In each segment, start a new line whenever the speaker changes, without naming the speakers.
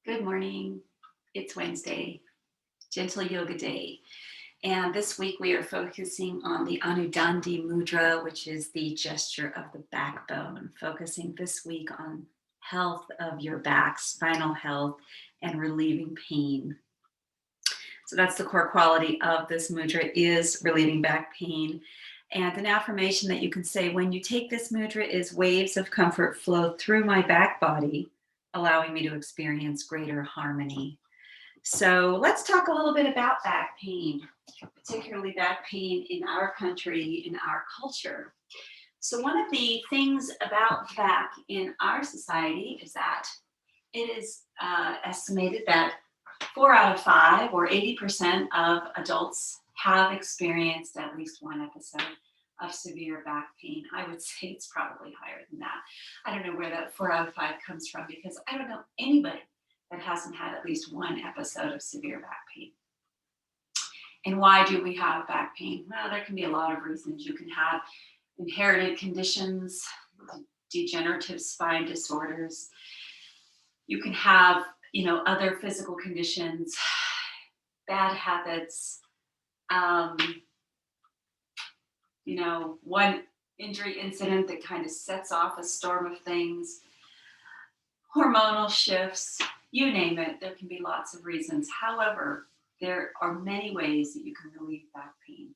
Good morning. It's Wednesday, Gentle Yoga Day. And this week we are focusing on the Anudandi Mudra, which is the gesture of the backbone, focusing this week on health of your back, spinal health, and relieving pain. So that's the core quality of this mudra, is relieving back pain. And an affirmation that you can say when you take this mudra is waves of comfort flow through my back body, allowing me to experience greater harmony. So let's talk a little bit about back pain, particularly back pain in our country, in our culture. So one of the things about back in our society is that it is estimated that 4 out of 5 or 80% of adults have experienced at least one episode of severe back pain. I would say it's probably higher than that. I don't know where that 4 out of 5 comes from, because I don't know anybody that hasn't had at least one episode of severe back pain. And why do we have back pain? Well, there can be a lot of reasons. You can have inherited conditions, degenerative spine disorders. You can have, other physical conditions, bad habits, one injury incident that kind of sets off a storm of things, hormonal shifts, you name it. There can be lots of reasons. However, there are many ways that you can relieve back pain.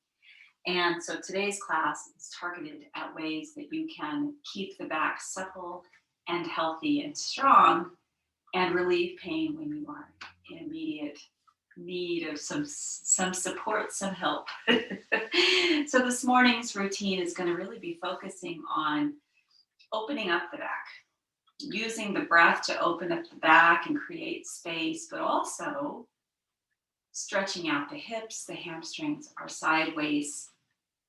And so today's class is targeted at ways that you can keep the back supple and healthy and strong and relieve pain when you are in immediate need of some support, some help. So this morning's routine is going to really be focusing on opening up the back, using the breath to open up the back and create space, but also stretching out the hips, the hamstrings, our side waist,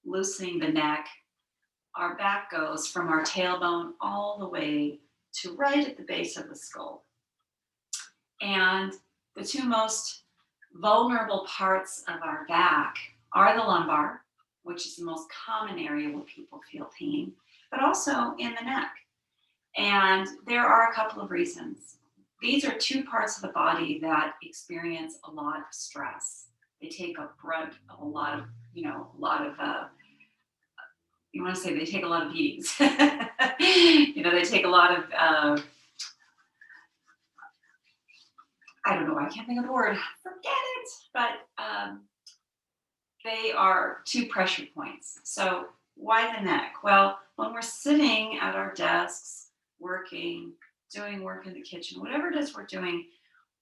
loosening the neck. Our back goes from our tailbone all the way to right at the base of the skull. And the two most vulnerable parts of our back are the lumbar, which is the most common area where people feel pain, but also in the neck. And there are a couple of reasons. These are two parts of the body that experience a lot of stress. They take a brunt of a lot of, you want to say they take a lot of beatings. They take a lot of, I don't know, I can't think of the word, forget it. But they are two pressure points. So why the neck? Well, when we're sitting at our desks, working, doing work in the kitchen, whatever it is we're doing,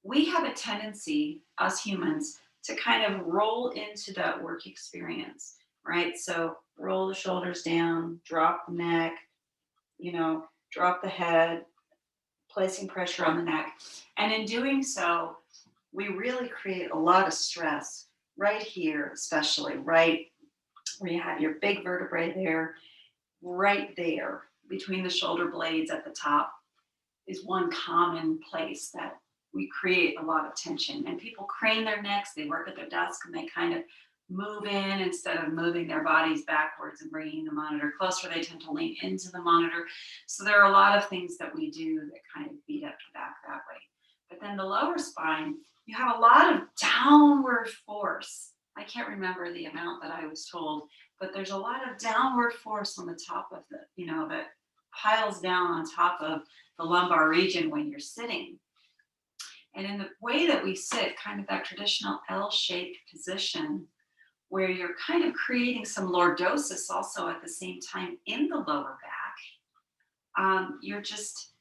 we have a tendency, us humans, to kind of roll into that work experience, right? So roll the shoulders down, drop the neck, drop the head, placing pressure on the neck. And in doing so, we really create a lot of stress right here, especially right where you have your big vertebrae there, right there between the shoulder blades at the top is one common place that we create a lot of tension. And people crane their necks, they work at their desk, and they kind of move in instead of moving their bodies backwards and bringing the monitor closer. They tend to lean into the monitor. So there are a lot of things that we do that kind of beat up the back that way. But then the lower spine, you have a lot of downward force. I can't remember the amount that I was told, but there's a lot of downward force on the top of that piles down on top of the lumbar region when you're sitting. And in the way that we sit, kind of that traditional L-shaped position, where you're kind of creating some lordosis also at the same time in the lower back, you're just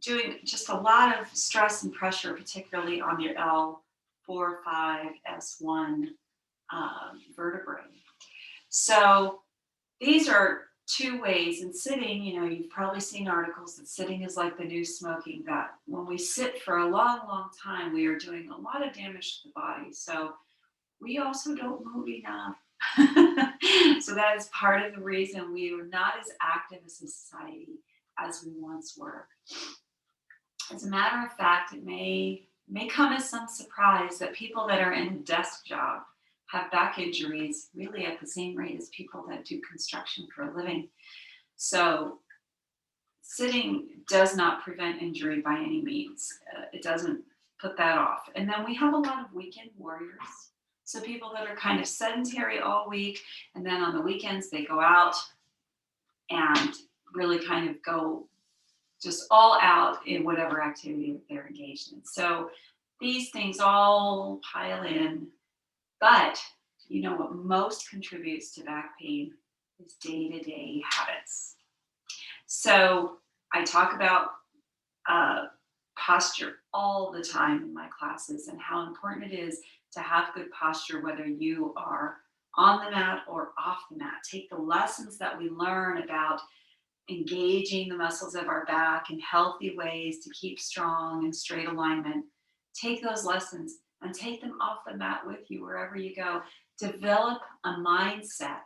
doing just a lot of stress and pressure, particularly on your L4, 5, S1 vertebrae. So these are two ways. In sitting, you've probably seen articles that sitting is like the new smoking, that when we sit for a long, long time, we are doing a lot of damage to the body. So we also don't move enough. So that is part of the reason we are not as active as a society as we once were. As a matter of fact, it may come as some surprise that people that are in a desk job have back injuries really at the same rate as people that do construction for a living. So sitting does not prevent injury by any means. It doesn't put that off. And then we have a lot of weekend warriors. So people that are kind of sedentary all week, and then on the weekends they go out and really kind of go just all out in whatever activity that they're engaged in. So these things all pile in. But you know what most contributes to back pain is day-to-day habits. So I talk about posture all the time in my classes and how important it is to have good posture, whether you are on the mat or off the mat. Take the lessons that we learn about engaging the muscles of our back in healthy ways to keep strong and straight alignment. Take those lessons and take them off the mat with you wherever you go. Develop a mindset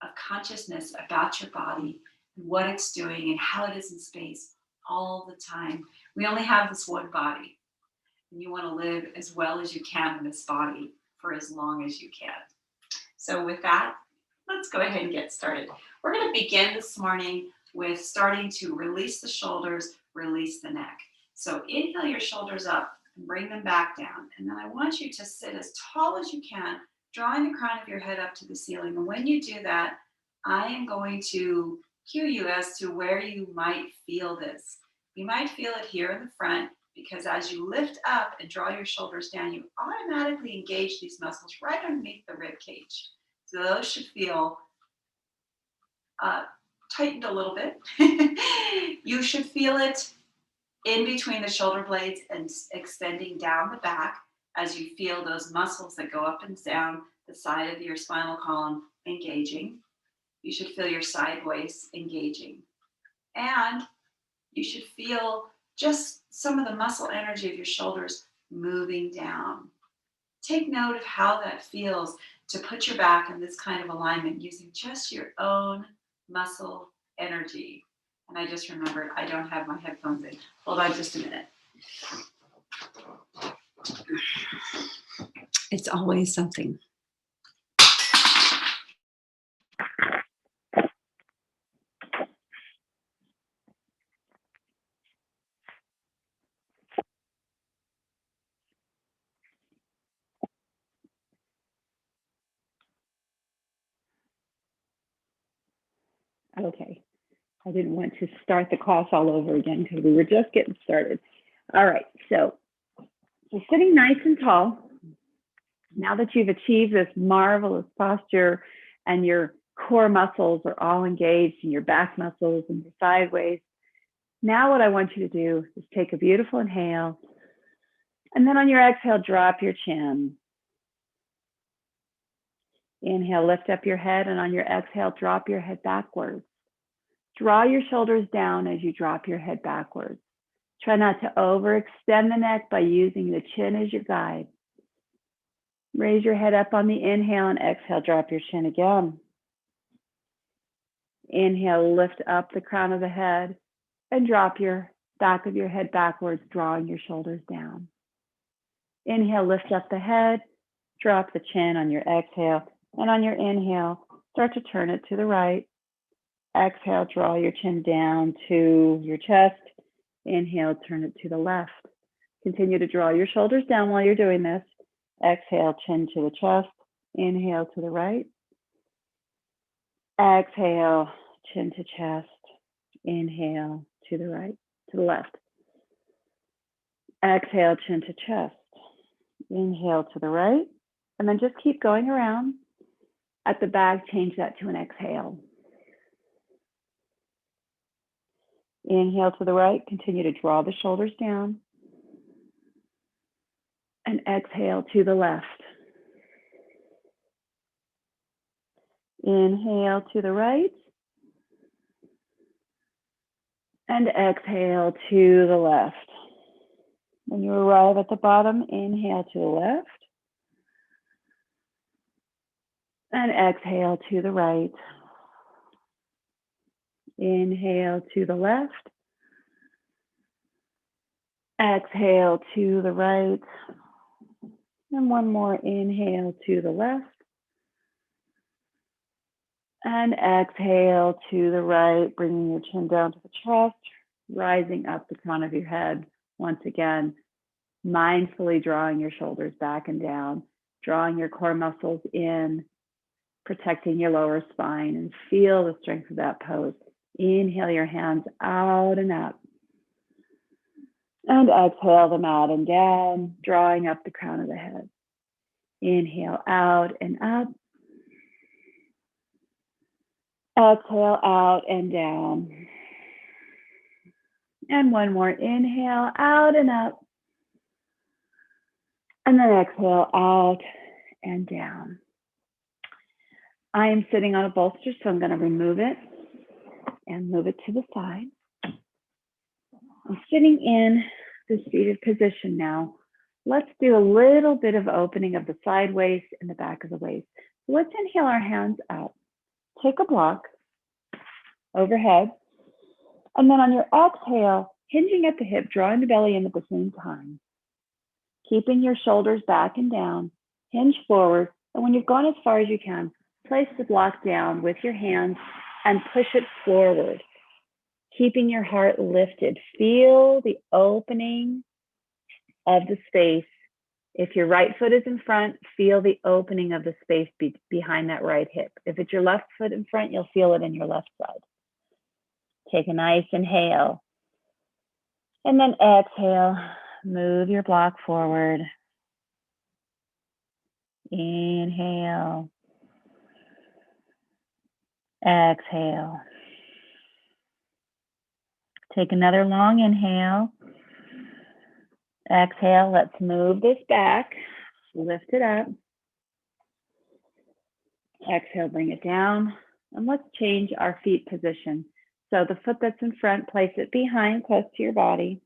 of consciousness about your body and what it's doing and how it is in space all the time. We only have this one body, and you want to live as well as you can in this body for as long as you can. So with that, let's go ahead and get started. We're going to begin this morning with starting to release the shoulders, release the neck. So inhale your shoulders up and bring them back down. And then I want you to sit as tall as you can, drawing the crown of your head up to the ceiling. And when you do that, I am going to cue you as to where you might feel this. You might feel it here in the front, because as you lift up and draw your shoulders down, you automatically engage these muscles right underneath the rib cage. So those should feel tightened a little bit. You should feel it in between the shoulder blades and extending down the back as you feel those muscles that go up and down the side of your spinal column engaging. You should feel your side waist engaging. And you should feel just some of the muscle energy of your shoulders moving down. Take note of how that feels to put your back in this kind of alignment using just your own muscle energy. And I just remembered I don't have my headphones in. Hold on just a minute. It's always something.
Okay, I didn't want to start the class all over again because we were just getting started. All right, so sitting nice and tall, now that you've achieved this marvelous posture and your core muscles are all engaged and your back muscles and your sideways, now what I want you to do is take a beautiful inhale, and then on your exhale, drop your chin. Inhale, lift up your head, and on your exhale, drop your head backwards. Draw your shoulders down as you drop your head backwards. Try not to overextend the neck by using the chin as your guide. Raise your head up on the inhale, and exhale, drop your chin again. Inhale, lift up the crown of the head and drop your back of your head backwards, drawing your shoulders down. Inhale, lift up the head, drop the chin on your exhale, and on your inhale, start to turn it to the right. Exhale, draw your chin down to your chest. Inhale, turn it to the left. Continue to draw your shoulders down while you're doing this. Exhale, chin to the chest. Inhale to the right. Exhale, chin to chest. Inhale to the right, to the left. Exhale, chin to chest. Inhale to the right. And then just keep going around. At the back, change that to an exhale. Inhale to the right, continue to draw the shoulders down. And exhale to the left. Inhale to the right. And exhale to the left. When you arrive at the bottom, inhale to the left. And exhale to the right. Inhale to the left. Exhale to the right. And one more inhale to the left. And exhale to the right, bringing your chin down to the chest, rising up the crown of your head. Once again, mindfully drawing your shoulders back and down, drawing your core muscles in, protecting your lower spine, and feel the strength of that pose. Inhale your hands out and up. And exhale them out and down, drawing up the crown of the head. Inhale out and up. Exhale out and down. And one more inhale out and up. And then exhale out and down. I am sitting on a bolster, so I'm going to remove it and move it to the side. I'm sitting in the seated position now. Let's do a little bit of opening of the side waist and the back of the waist. So let's inhale our hands out. Take a block overhead. And then on your exhale, hinging at the hip, drawing the belly in at the same time. Keeping your shoulders back and down, hinge forward. And when you've gone as far as you can, place the block down with your hands and push it forward. Keeping your heart lifted. Feel the opening of the space. If your right foot is in front, feel the opening of the space behind that right hip. If it's your left foot in front, you'll feel it in your left side. Take a nice inhale. And then exhale. Move your block forward. Inhale. Exhale. Take another long inhale. Exhale. Let's move this back. Lift it up. Exhale, bring it down. And let's change our feet position. So the foot that's in front, place it behind, close to your body.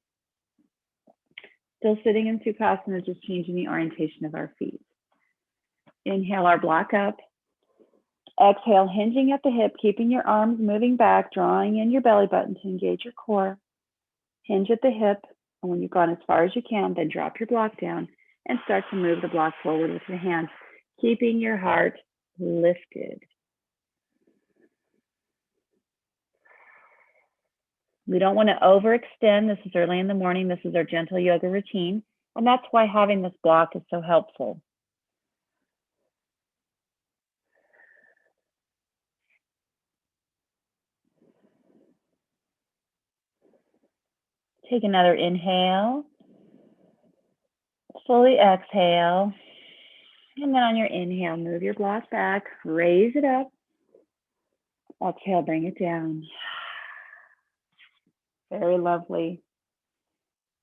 Still sitting in Sukhasana, just changing the orientation of our feet. Inhale our block up. Exhale, hinging at the hip, keeping your arms moving back, drawing in your belly button to engage your core. Hinge at the hip, and when you've gone as far as you can, then drop your block down and start to move the block forward with your hands, keeping your heart lifted. We don't want to overextend. This is early in the morning. This is our gentle yoga routine, and that's why having this block is so helpful. Take another inhale. Fully exhale. And then on your inhale, move your block back, raise it up. Exhale, bring it down. Very lovely.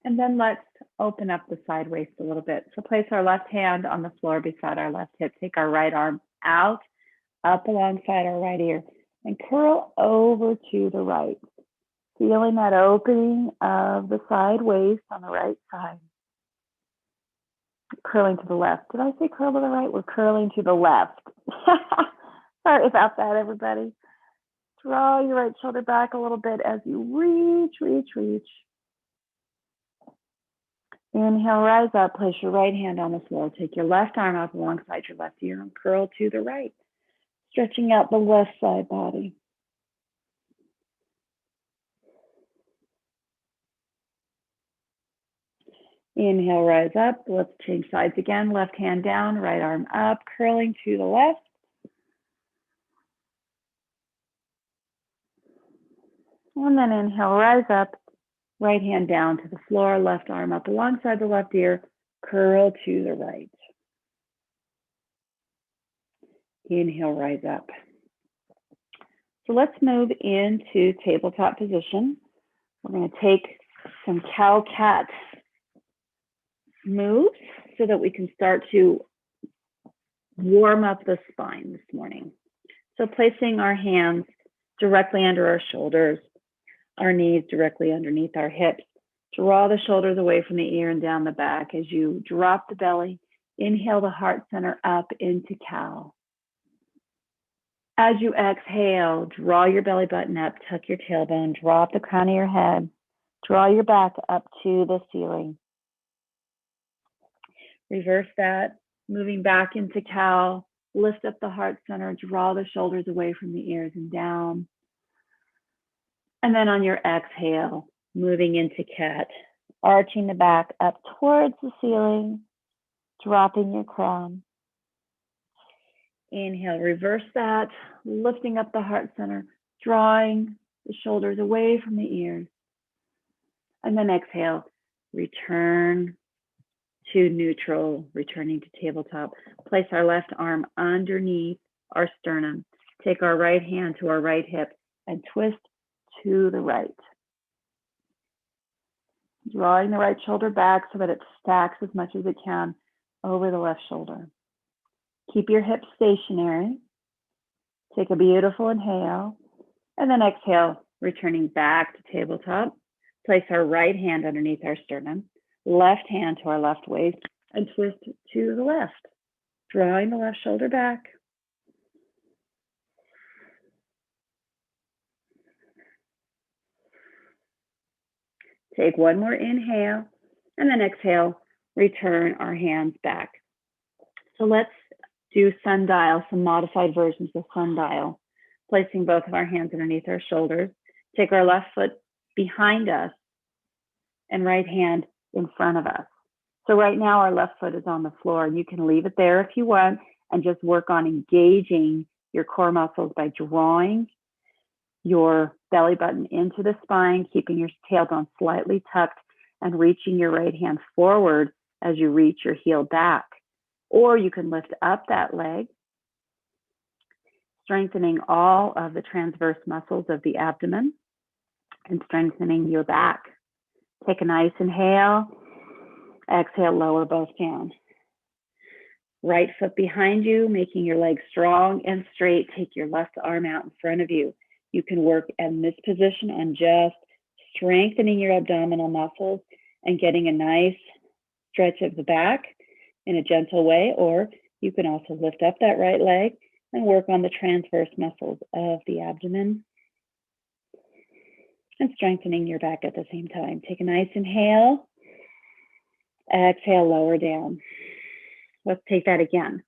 And then let's open up the side waist a little bit. So place our left hand on the floor beside our left hip. Take our right arm out, up alongside our right ear, and curl over to the right. Feeling that opening of the side waist on the right side. Curling to the left. Did I say curl to the right? We're curling to the left. Sorry about that, everybody. Draw your right shoulder back a little bit as you reach, reach, reach. Inhale, rise up. Place your right hand on the floor. Take your left arm up alongside your left ear and curl to the right. Stretching out the left side body. Inhale, rise up. Let's change sides again. Left hand down, right arm up, curling to the left. And then inhale, rise up. Right hand down to the floor, left arm up alongside the left ear, curl to the right. Inhale, rise up. So let's move into tabletop position. We're going to take some cow-cat moves so that we can start to warm up the spine this morning. So placing our hands directly under our shoulders, our knees directly underneath our hips. Draw the shoulders away from the ear and down the back as you drop the belly. Inhale the heart center up into cow. As you exhale, draw your belly button up, tuck your tailbone, drop the crown of your head, draw your back up to the ceiling. Reverse that, moving back into cow, lift up the heart center, draw the shoulders away from the ears and down. And then on your exhale, moving into cat, arching the back up towards the ceiling, dropping your crown. Inhale, reverse that, lifting up the heart center, drawing the shoulders away from the ears. And then exhale, return to neutral, returning to tabletop. Place our left arm underneath our sternum. Take our right hand to our right hip and twist to the right. Drawing the right shoulder back so that it stacks as much as it can over the left shoulder. Keep your hips stationary. Take a beautiful inhale, and then exhale, returning back to tabletop. Place our right hand underneath our sternum, left hand to our left waist, and twist to the left, drawing the left shoulder back. Take one more inhale, and then exhale, return our hands back. So let's do sundial, some modified versions of sundial, placing both of our hands underneath our shoulders. Take our left foot behind us and right hand in front of us. So right now our left foot is on the floor. You can leave it there if you want and just work on engaging your core muscles by drawing your belly button into the spine, keeping your tailbone slightly tucked and reaching your right hand forward as you reach your heel back. Or you can lift up that leg, strengthening all of the transverse muscles of the abdomen and strengthening your back. Take a nice inhale, exhale, lower both down. Right foot behind you, making your legs strong and straight. Take your left arm out in front of you. You can work in this position on just strengthening your abdominal muscles and getting a nice stretch of the back in a gentle way, or you can also lift up that right leg and work on the transverse muscles of the abdomen and strengthening your back at the same time. Take a nice inhale, exhale, lower down. Let's take that again.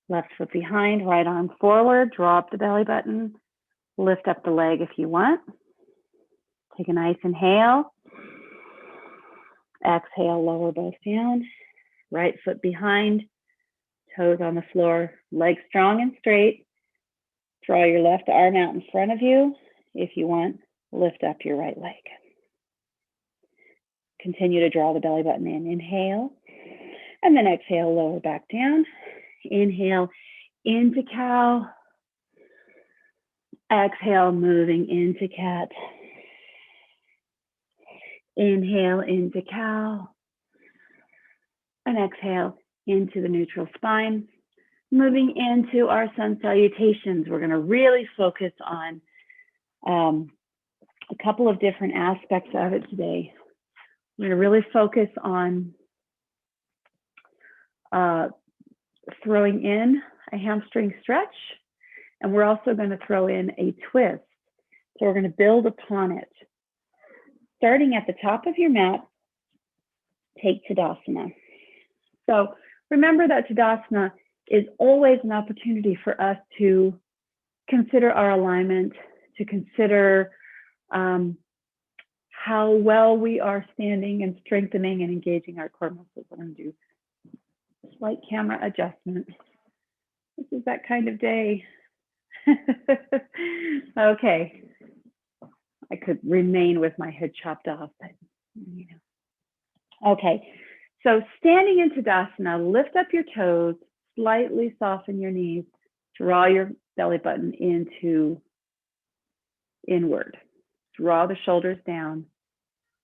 Left foot behind, right arm forward, drop the belly button, lift up the leg if you want. Take a nice inhale, exhale, lower both down. Right foot behind, toes on the floor, legs strong and straight. Draw your left arm out in front of you. If you want, lift up your right leg. Continue to draw the belly button in. Inhale, and then exhale, lower back down. Inhale into cow. Exhale, moving into cat. Inhale into cow. And exhale into the neutral spine. Moving into our sun salutations, we're going to really focus on a couple of different aspects of it today. We're going to really focus on throwing in a hamstring stretch, and we're also going to throw in a twist. So we're going to build upon it. Starting at the top of your mat, take Tadasana. So remember that Tadasana is always an opportunity for us to consider our alignment, to consider how well we are standing and strengthening and engaging our core muscles. I'm going to do a slight camera adjustment. This is that kind of day. Okay. I could remain with my head chopped off, but you know. Okay. So standing in Tadasana, lift up your toes, slightly soften your knees, draw your belly button into inward. Draw the shoulders down,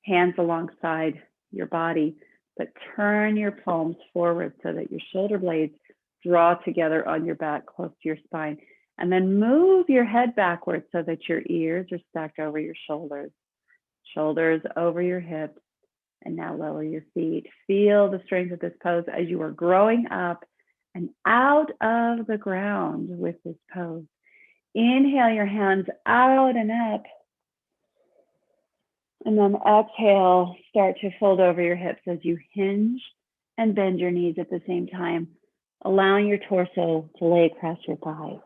hands alongside your body, but turn your palms forward so that your shoulder blades draw together on your back close to your spine. And then move your head backwards so that your ears are stacked over your shoulders. Shoulders over your hips. And now lower your feet. Feel the strength of this pose as you are growing up and out of the ground with this pose. Inhale your hands out and up. And then exhale, start to fold over your hips as you hinge and bend your knees at the same time. allowing your torso to lay across your thighs.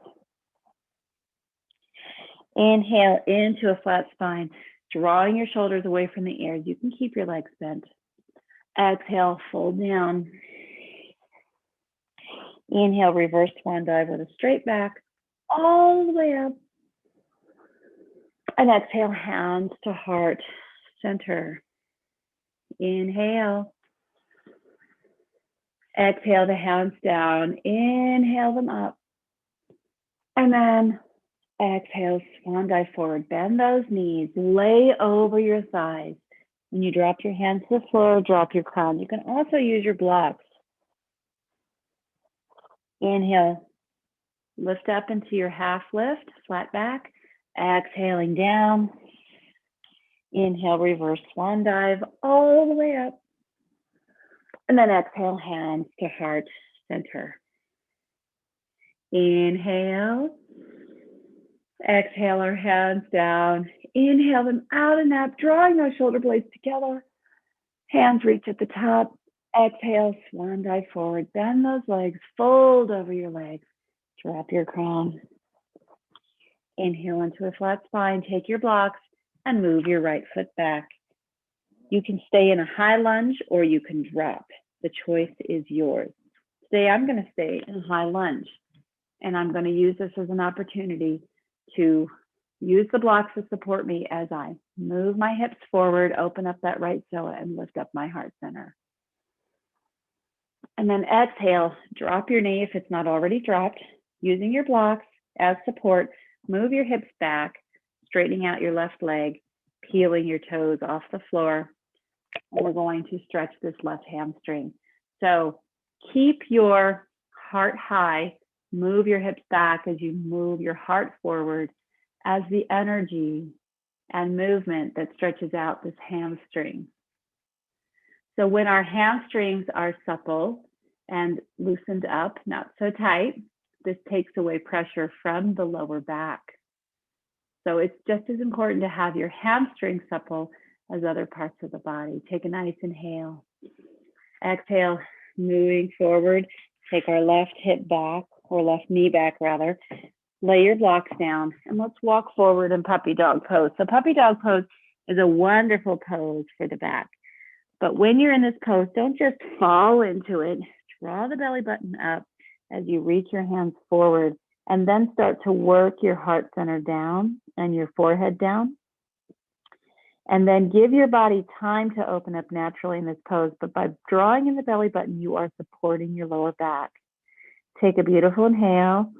Inhale into a flat spine, drawing your shoulders away from the ears. You can keep your legs bent. Exhale, fold down. Inhale, reverse swan dive with a straight back, all the way up. And exhale, hands to heart center. Inhale. Exhale the hands down. Inhale them up. And then exhale, swan dive forward. Bend those knees. Lay over your thighs. When you drop your hands to the floor, drop your crown. You can also use your blocks. Inhale. Lift up into your half lift, flat back. Exhaling down. Inhale, reverse swan dive all the way up. And then exhale, hands to heart center. Inhale. Exhale our hands down. Inhale them out and up, drawing those shoulder blades together. Hands reach at the top. Exhale, swan dive forward. Bend those legs, fold over your legs. Drop your crown. Inhale into a flat spine. Take your blocks and move your right foot back. You can stay in a high lunge or you can drop. The choice is yours. Today I'm going to stay in a high lunge, and I'm going to use this as an opportunity to use the blocks to support me as I move my hips forward, open up that right psoas, and lift up my heart center. And then exhale, drop your knee if it's not already dropped, using your blocks as support. Move your hips back, straightening out your left leg, peeling your toes off the floor. And we're going to stretch this left hamstring. So keep your heart high, move your hips back as you move your heart forward as the energy and movement that stretches out this hamstring. So when our hamstrings are supple and loosened up, not so tight, this takes away pressure from the lower back. So it's just as important to have your hamstring supple as other parts of the body. Take a nice inhale. Exhale, moving forward. Take our left hip back, or left knee back rather. Lay your blocks down and let's walk forward in puppy dog pose. So puppy dog pose is a wonderful pose for the back. But when you're in this pose, don't just fall into it. Draw the belly button up as you reach your hands forward, and then start to work your heart center down and your forehead down. And then give your body time to open up naturally in this pose. But by drawing in the belly button, you are supporting your lower back. Take a beautiful inhale.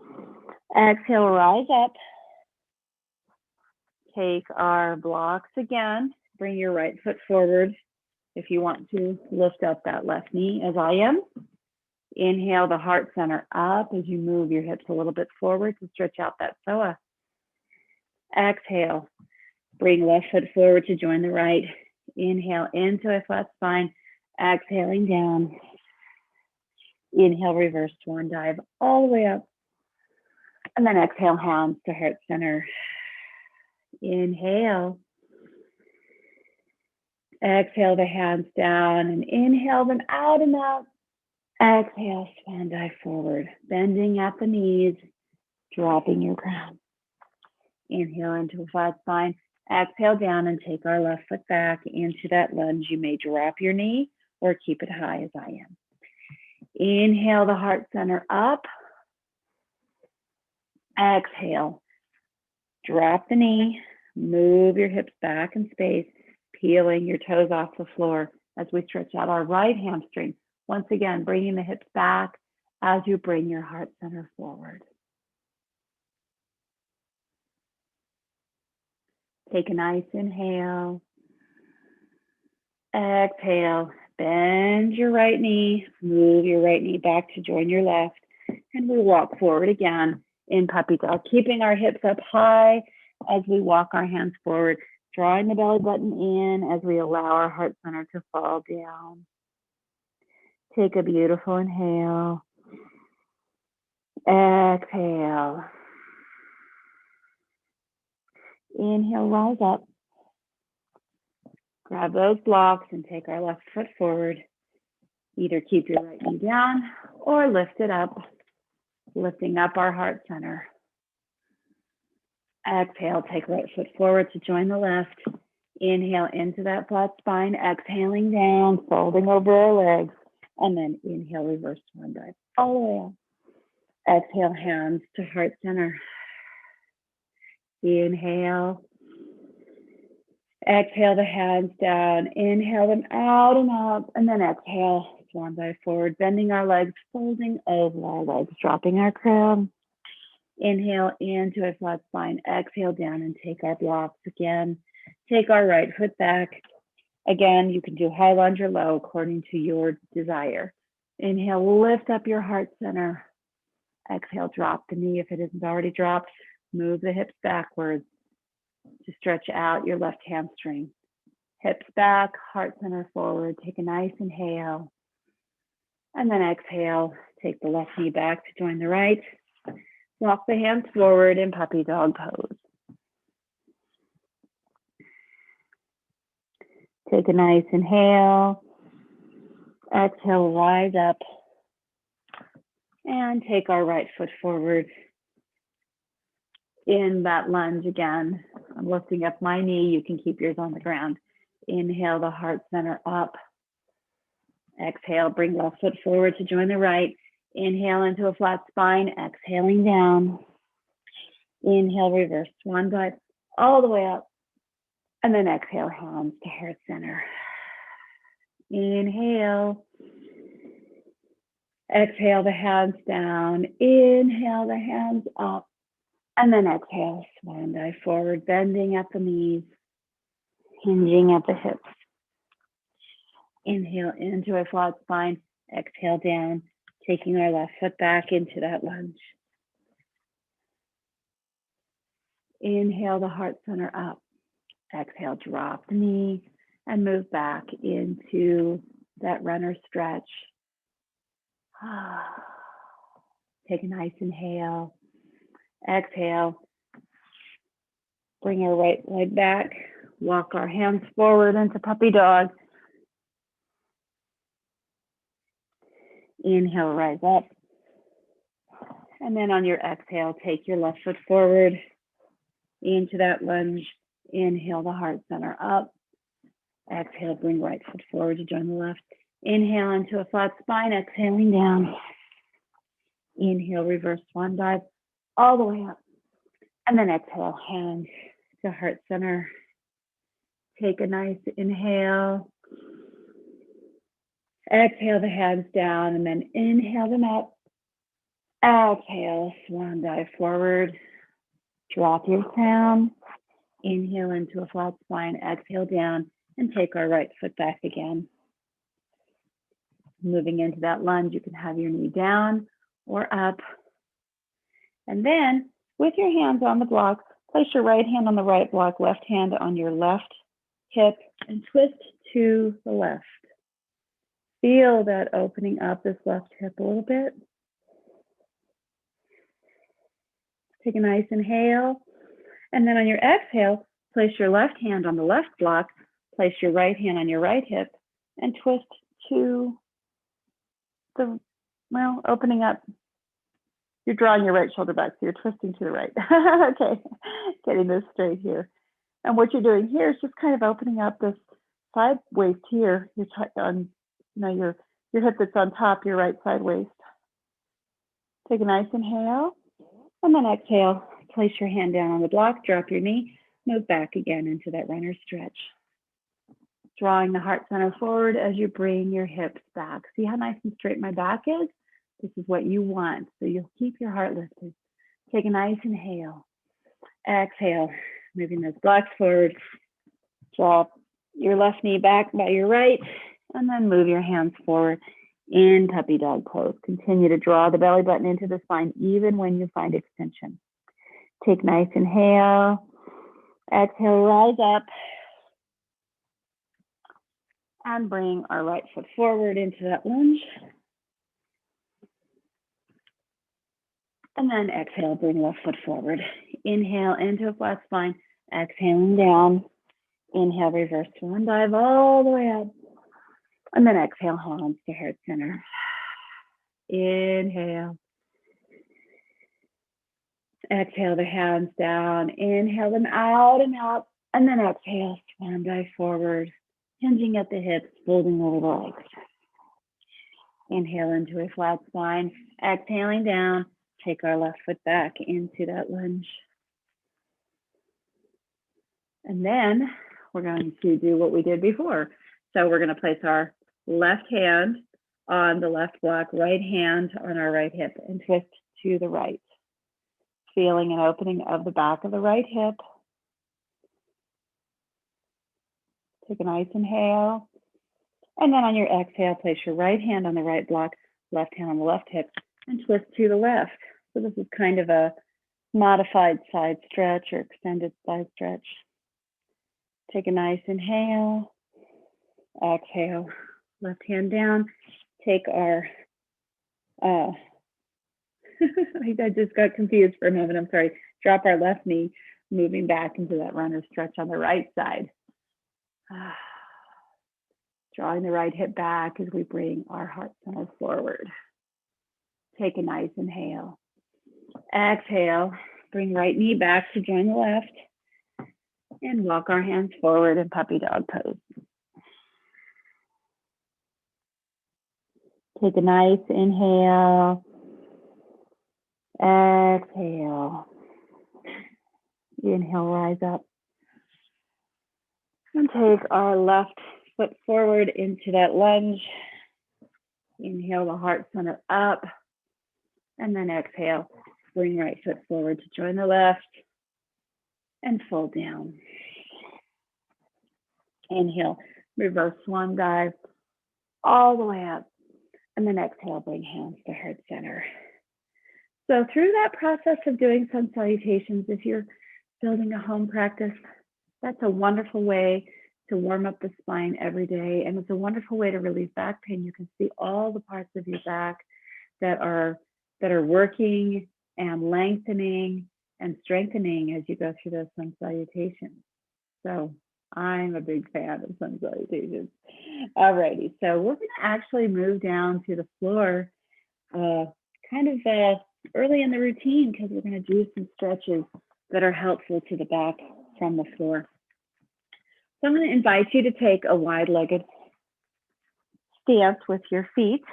Exhale, rise up. Take our blocks again. Bring your right foot forward if you want to lift up that left knee, as I am. Inhale the heart center up as you move your hips a little bit forward to stretch out that psoas. Exhale, bring left foot forward to join the right. Inhale into a flat spine, exhaling down. Inhale, reverse swan dive all the way up. And then exhale, hands to heart center. Inhale. Exhale the hands down and inhale them out and out. Exhale, swan dive forward, bending at the knees, dropping your crown. Inhale into a flat spine. Exhale down and take our left foot back into that lunge. You may drop your knee or keep it high as I am. Inhale the heart center up. Exhale, drop the knee, move your hips back in space, peeling your toes off the floor as we stretch out our right hamstring. Once again, bringing the hips back as you bring your heart center forward. Take a nice inhale. Exhale, bend your right knee, move your right knee back to join your left, and we walk forward again in puppy dog, keeping our hips up high as we walk our hands forward, drawing the belly button in as we allow our heart center to fall down. Take a beautiful inhale. Exhale. Inhale, rise up. Grab those blocks and take our left foot forward. Either keep your right knee down or lift it up, lifting up our heart center. Exhale, take right foot forward to join the left. Inhale into that flat spine, exhaling down, folding over our legs, and then inhale, reverse swan dive all the way up. Exhale, hands to heart center. Inhale. Exhale the hands down. Inhale them out and up, and then exhale, swan dive forward, bending our legs, folding over our legs, dropping our crown. Inhale into a flat spine. Exhale down and take our blocks again. Take our right foot back. Again, you can do high lunge or low according to your desire. Inhale, lift up your heart center. Exhale, drop the knee if it isn't already dropped. Move the hips backwards to stretch out your left hamstring. Hips back, heart center forward. Take a nice inhale. And then exhale, take the left knee back to join the right. Walk the hands forward in puppy dog pose. Take a nice inhale. Exhale, rise up. And take our right foot forward in that lunge again. I'm lifting up my knee. You can keep yours on the ground. Inhale the heart center up. Exhale, bring left foot forward to join the right. Inhale into a flat spine, exhaling down. Inhale, reverse swan dive all the way up. And then exhale, hands to heart center. Inhale. Exhale the hands down. Inhale the hands up. And then exhale, swan dive forward, bending at the knees, hinging at the hips. Inhale into a flat spine. Exhale down, taking our left foot back into that lunge. Inhale the heart center up. Exhale, drop the knee and move back into that runner stretch. Take a nice inhale. Exhale. Bring our right leg back. Walk our hands forward into puppy dog. Inhale, rise up. And then on your exhale, take your left foot forward into that lunge. Inhale the heart center up. Exhale, bring right foot forward to join the left. Inhale into a flat spine, exhaling down. Inhale, reverse swan dive all the way up. And then exhale, hands to heart center. Take a nice inhale. Exhale the hands down and then inhale them up. Exhale, swan dive forward. Drop your crown. Inhale into a flat spine, exhale down, and take our right foot back again. Moving into that lunge, you can have your knee down or up. And then, with your hands on the block, place your right hand on the right block, left hand on your left hip, and twist to the left. Feel that opening up this left hip a little bit. Take a nice inhale. And then on your exhale, place your left hand on the left block, place your right hand on your right hip, and twist to the, well, opening up. You're drawing your right shoulder back, so you're twisting to the right. Okay, getting this straight here. And what you're doing here is just kind of opening up this side waist here. You're on, your hip that's on top, your right side waist. Take a nice inhale, and then exhale. Place your hand down on the block, drop your knee, move back again into that runner stretch. Drawing the heart center forward as you bring your hips back. See how nice and straight my back is? This is what you want, so you'll keep your heart lifted. Take a nice inhale. Exhale, moving those blocks forward. Drop your left knee back by your right, and then move your hands forward in puppy dog pose. Continue to draw the belly button into the spine, even when you find extension. Take nice inhale. Exhale, rise up. And bring our right foot forward into that lunge. And then exhale, bring left foot forward. Inhale into a flat spine. Exhaling down. Inhale, reverse swan dive all the way up. And then exhale, hands to heart center. Inhale. Exhale the hands down. Inhale them out and up. And then exhale, swan dive forward, hinging at the hips, folding over the legs. Inhale into a flat spine. Exhaling down, take our left foot back into that lunge. And then we're going to do what we did before. So we're going to place our left hand on the left block, right hand on our right hip, and twist to the right. Feeling an opening of the back of the right hip. Take a nice inhale. And then on your exhale, place your right hand on the right block, left hand on the left hip, and twist to the left. So this is kind of a modified side stretch or extended side stretch. Take a nice inhale. Exhale. Left hand down. Take our, I just got confused for a moment. I'm sorry. Drop our left knee, moving back into that runner stretch on the right side. Drawing the right hip back as we bring our heart center forward. Take a nice inhale. Exhale. Bring right knee back to join the left. And walk our hands forward in puppy dog pose. Take a nice inhale. Exhale. Inhale, rise up. And take our left foot forward into that lunge. Inhale the heart center up. And then exhale, bring right foot forward to join the left. And fold down. Inhale, reverse swan dive all the way up. And then exhale, bring hands to heart center. So through that process of doing sun salutations, if you're building a home practice, that's a wonderful way to warm up the spine every day. And it's a wonderful way to relieve back pain. You can see all the parts of your back that are working and lengthening and strengthening as you go through those sun salutations. So I'm a big fan of sun salutations. Alrighty, so we're going to actually move down to the floor kind of early in the routine because we're going to do some stretches that are helpful to the back from the floor. So I'm going to invite you to take a wide-legged stance with your feet.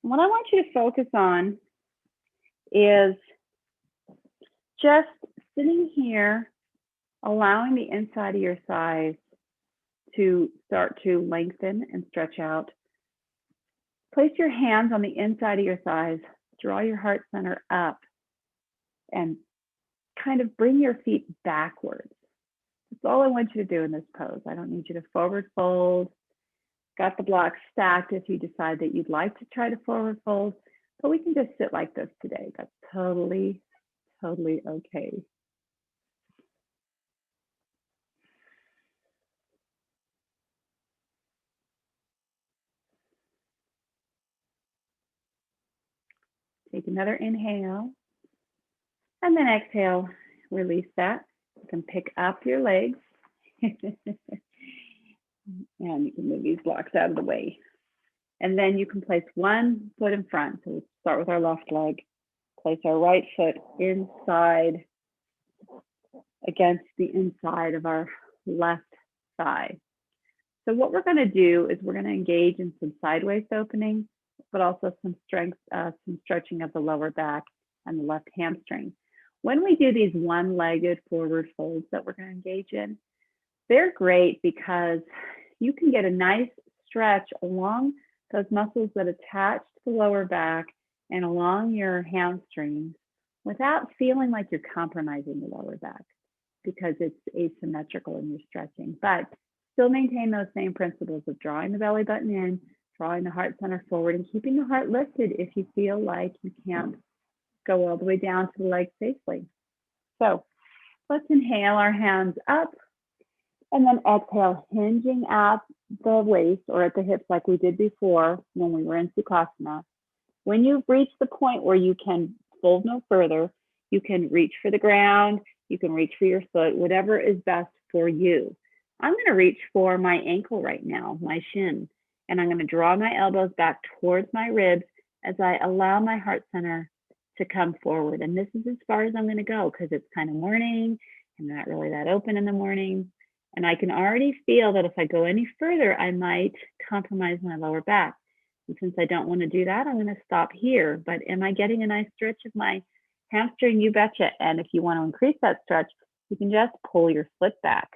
What I want you to focus on is just sitting here, allowing the inside of your thighs to start to lengthen and stretch out. Place your hands on the inside of your thighs, draw your heart center up, and kind of bring your feet backwards. That's all I want you to do in this pose. I don't need you to forward fold. Got the blocks stacked if you decide that you'd like to try to forward fold, but we can just sit like this today. That's totally okay. Take another inhale, and then exhale, release that. You can pick up your legs, and you can move these blocks out of the way. And then you can place one foot in front. So we'll start with our left leg. Place our right foot inside against the inside of our left thigh. So what we're going to do is we're going to engage in some sideways opening, but also some strength, some stretching of the lower back and the left hamstring. When we do these one-legged forward folds that we're going to engage in, they're great because you can get a nice stretch along those muscles that attach to the lower back and along your hamstrings without feeling like you're compromising the lower back because it's asymmetrical in your stretching, but still maintain those same principles of drawing the belly button in, drawing the heart center forward, and keeping the heart lifted if you feel like you can't go all the way down to the legs safely. So let's inhale our hands up and then exhale, hinging at the waist or at the hips like we did before when we were in Sukhasana. When you've reached the point where you can fold no further, you can reach for the ground, you can reach for your foot, whatever is best for you. I'm going to reach for my ankle right now, my shin, and I'm going to draw my elbows back towards my ribs as I allow my heart center to come forward. And this is as far as I'm going to go because it's kind of morning. I'm not really that open in the morning. And I can already feel that if I go any further, I might compromise my lower back. And since I don't want to do that, I'm going to stop here. But am I getting a nice stretch of my hamstring? You betcha. And if you want to increase that stretch, you can just pull your foot back.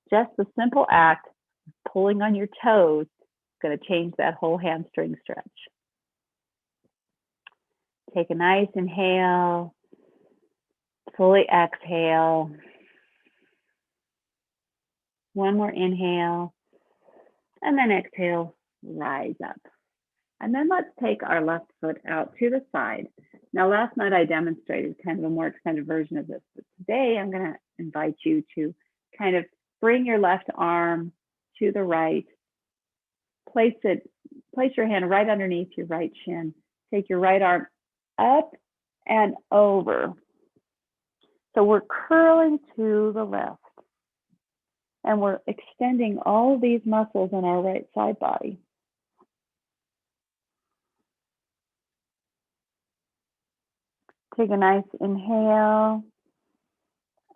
Just the simple act of pulling on your toes is going to change that whole hamstring stretch. Take a nice inhale, fully exhale. One more inhale, and then exhale, rise up. And then let's take our left foot out to the side. Now, last night I demonstrated kind of a more extended version of this, but today I'm going to invite you to kind of bring your left arm to the right. Place your hand right underneath your right shin. Take your right arm up and over. So we're curling to the left. And we're extending all of these muscles in our right side body. Take a nice inhale,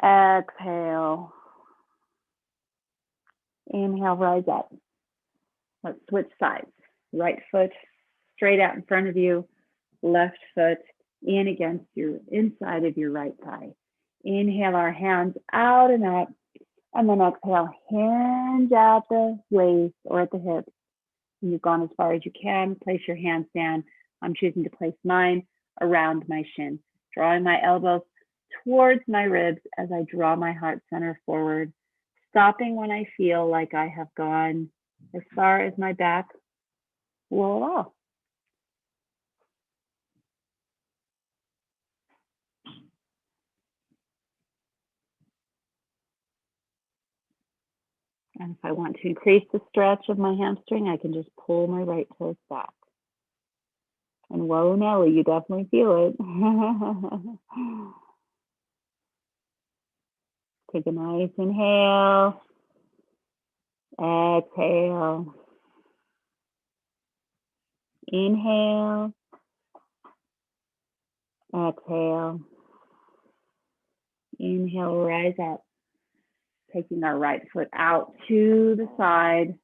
exhale. Inhale, rise up. Let's switch sides. Right foot straight out in front of you, left foot in against your inside of your right thigh. Inhale our hands out and up. And then exhale, hands at the waist or at the hip. When you've gone as far as you can, place your hands down. I'm choosing to place mine around my shin, drawing my elbows towards my ribs as I draw my heart center forward, stopping when I feel like I have gone as far as my back will allow. And if I want to increase the stretch of my hamstring, I can just pull my right toes back. And whoa, Nelly, you definitely feel it. Take a nice inhale. Exhale. Inhale. Exhale. Inhale, rise up. Taking our right foot out to the side.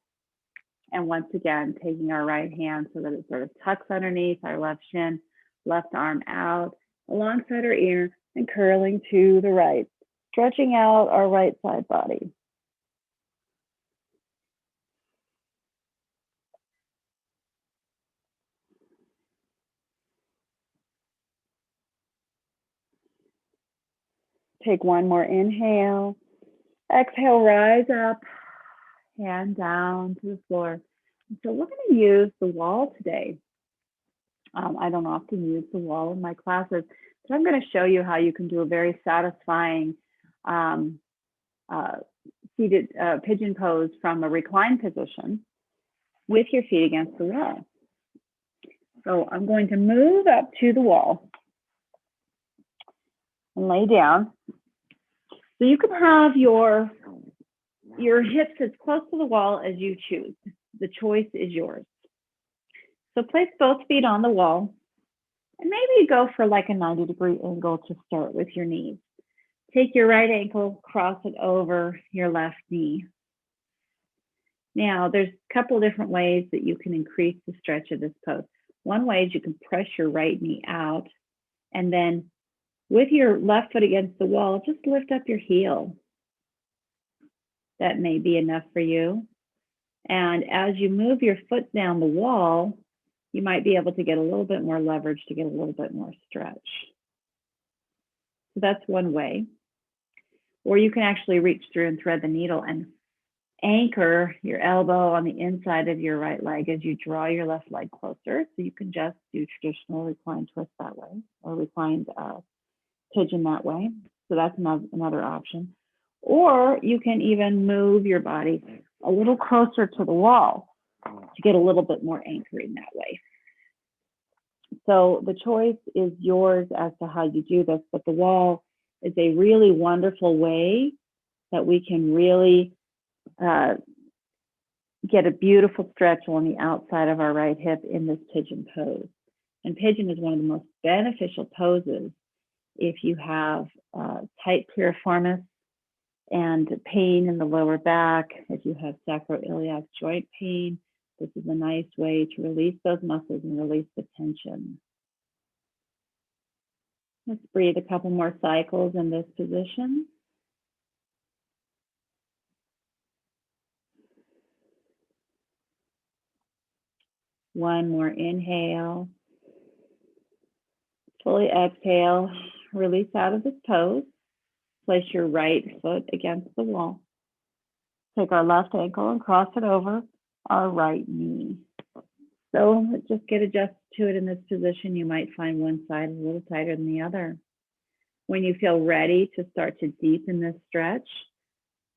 And once again, taking our right hand so that it sort of tucks underneath our left shin, left arm out alongside our ear and curling to the right, stretching out our right side body. Take one more inhale. Exhale, rise up, hand down to the floor. So we're going to use the wall today. I don't often use the wall in my classes, but I'm going to show you how you can do a very satisfying seated pigeon pose from a reclined position with your feet against the wall. So I'm going to move up to the wall and lay down. So you can have your hips as close to the wall as you choose. The choice is yours. So place both feet on the wall and maybe go for like a 90-degree angle to start with your knees. Take your right ankle, cross it over your left knee. Now, there's a couple different ways that you can increase the stretch of this pose. One way is you can press your right knee out and then with your left foot against the wall, just lift up your heel. That may be enough for you. And as you move your foot down the wall, you might be able to get a little bit more leverage to get a little bit more stretch. So that's one way. Or you can actually reach through and thread the needle and anchor your elbow on the inside of your right leg as you draw your left leg closer. So you can just do traditional reclined twist that way, or reclined pigeon that way. So that's another option. Or you can even move your body a little closer to the wall to get a little bit more anchoring that way. So the choice is yours as to how you do this, but the wall is a really wonderful way that we can really get a beautiful stretch on the outside of our right hip in this pigeon pose. And pigeon is one of the most beneficial poses if you have tight piriformis and pain in the lower back, if you have sacroiliac joint pain. This is a nice way to release those muscles and release the tension. Let's breathe a couple more cycles in this position. One more inhale. Fully exhale. Release out of this pose. Place your right foot against the wall. Take our left ankle and cross it over our right knee. So just get adjusted to it in this position. You might find one side a little tighter than the other. When you feel ready to start to deepen this stretch,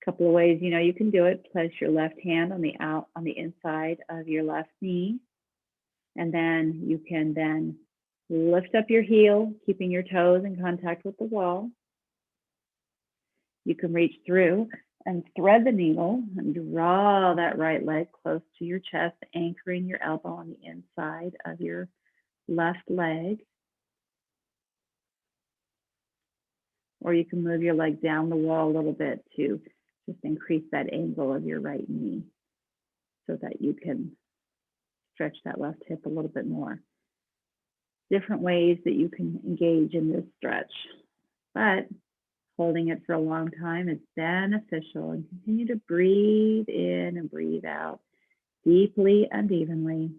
a couple of ways you can do it. Place your left hand on the inside of your left knee, and then you can lift up your heel, keeping your toes in contact with the wall. You can reach through and thread the needle and draw that right leg close to your chest, anchoring your elbow on the inside of your left leg. Or you can move your leg down the wall a little bit to just increase that angle of your right knee so that you can stretch that left hip a little bit more. Different ways that you can engage in this stretch, but holding it for a long time is beneficial. And continue to breathe in and breathe out deeply and evenly.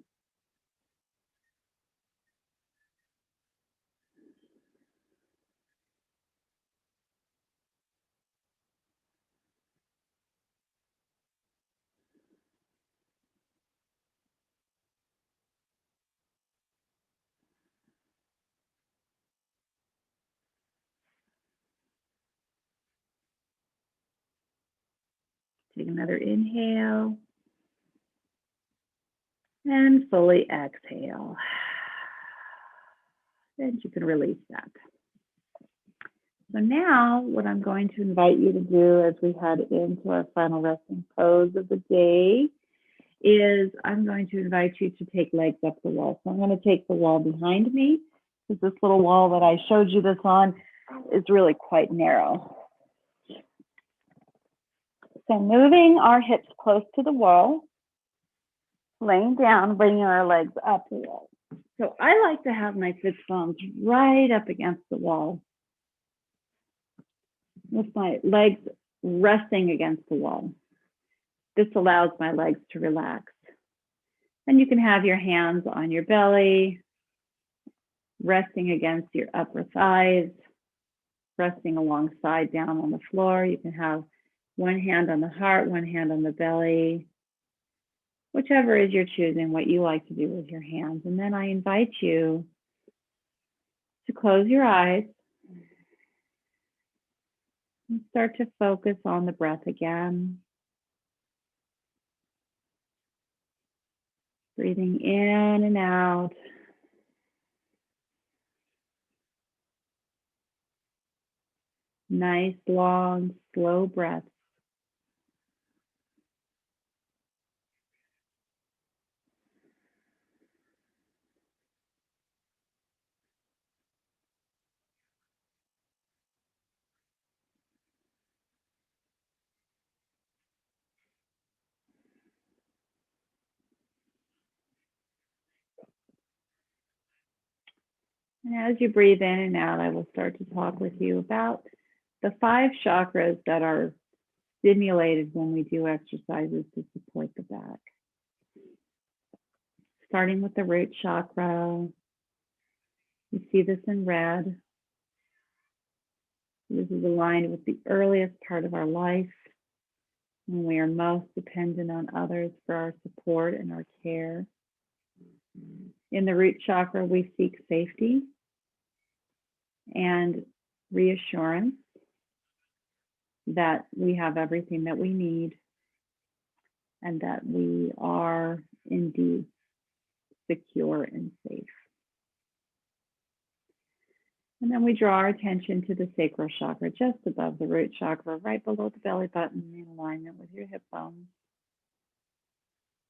Take another inhale and fully exhale. And you can release that. So now what I'm going to invite you to do as we head into our final resting pose of the day is I'm going to invite you to take legs up the wall. So I'm going to take the wall behind me, because this little wall that I showed you this on is really quite narrow. So moving our hips close to the wall, laying down, bringing our legs up the wall. So I like to have my sit bones right up against the wall, with my legs resting against the wall. This allows my legs to relax. And you can have your hands on your belly, resting against your upper thighs, resting alongside down on the floor. You can have one hand on the heart, one hand on the belly, whichever is you're choosing, what you like to do with your hands. And then I invite you to close your eyes and start to focus on the breath again. Breathing in and out. Nice, long, slow breaths. And as you breathe in and out, I will start to talk with you about the 5 chakras that are stimulated when we do exercises to support the back. Starting with the root chakra, you see this in red. This is aligned with the earliest part of our life, when we are most dependent on others for our support and our care. In the root chakra, we seek safety and reassurance that we have everything that we need and that we are indeed secure and safe. And then we draw our attention to the sacral chakra, just above the root chakra, right below the belly button, in alignment with your hip bones.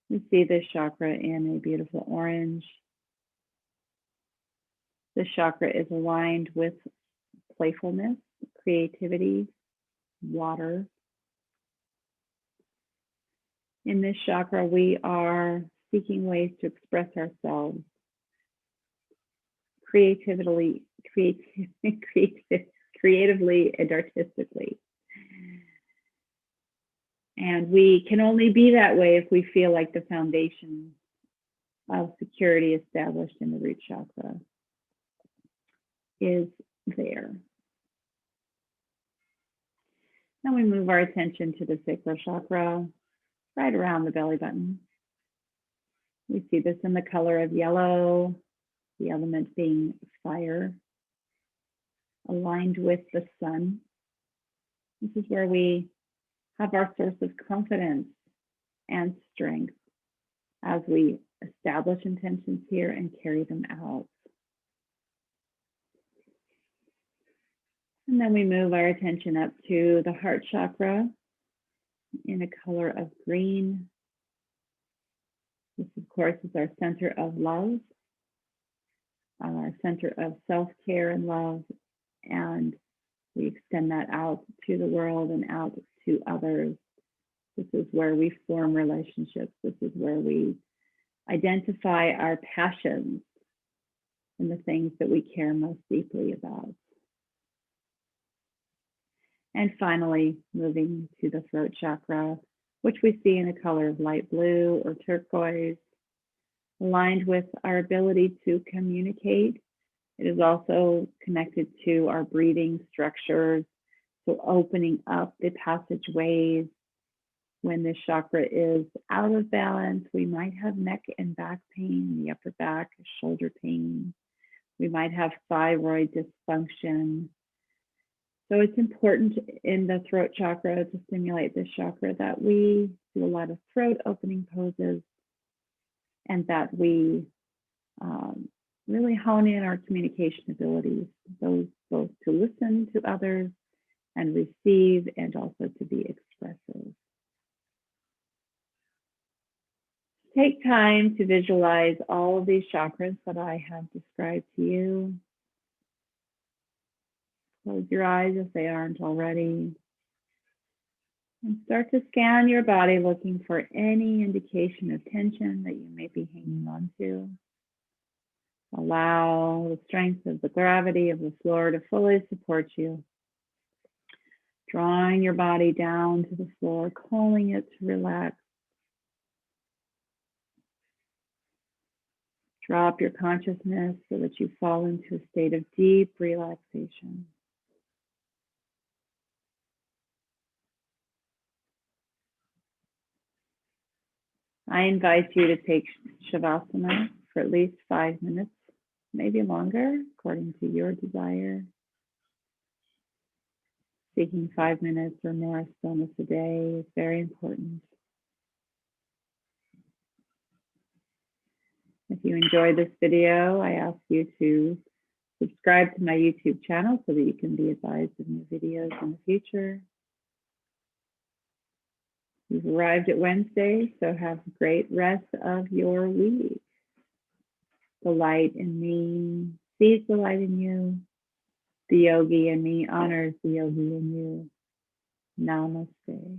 We see this chakra in a beautiful orange. This chakra is aligned with playfulness, creativity, water. In this chakra, we are seeking ways to express ourselves creatively and artistically. And we can only be that way if we feel like the foundation of security established in the root chakra is there. Now we move our attention to the sacral chakra, right around the belly button. We see this in the color of yellow, the element being fire, aligned with the sun. This is where we have our source of confidence and strength as we establish intentions here and carry them out. And then we move our attention up to the heart chakra in a color of green. This, of course, is our center of love, our center of self-care and love, and we extend that out to the world and out to others. This is where we form relationships. This is where we identify our passions and the things that we care most deeply about. And finally, moving to the throat chakra, which we see in a color of light blue or turquoise, aligned with our ability to communicate. It is also connected to our breathing structures, so opening up the passageways. When this chakra is out of balance, we might have neck and back pain, the upper back, shoulder pain. We might have thyroid dysfunction. So it's important in the throat chakra to stimulate this chakra that we do a lot of throat opening poses and that we really hone in our communication abilities, both to listen to others and receive, and also to be expressive. Take time to visualize all of these chakras that I have described to you. Close your eyes if they aren't already. And start to scan your body, looking for any indication of tension that you may be hanging on to. Allow the strength of the gravity of the floor to fully support you. Drawing your body down to the floor, calling it to relax. Drop your consciousness so that you fall into a state of deep relaxation. I invite you to take Shavasana for at least 5 minutes, maybe longer, according to your desire. Taking 5 minutes or more stillness a day is very important. If you enjoyed this video, I ask you to subscribe to my YouTube channel so that you can be advised of new videos in the future. You've arrived at Wednesday, so have a great rest of your week. The light in me sees the light in you. The yogi in me honors the yogi in you. Namaste.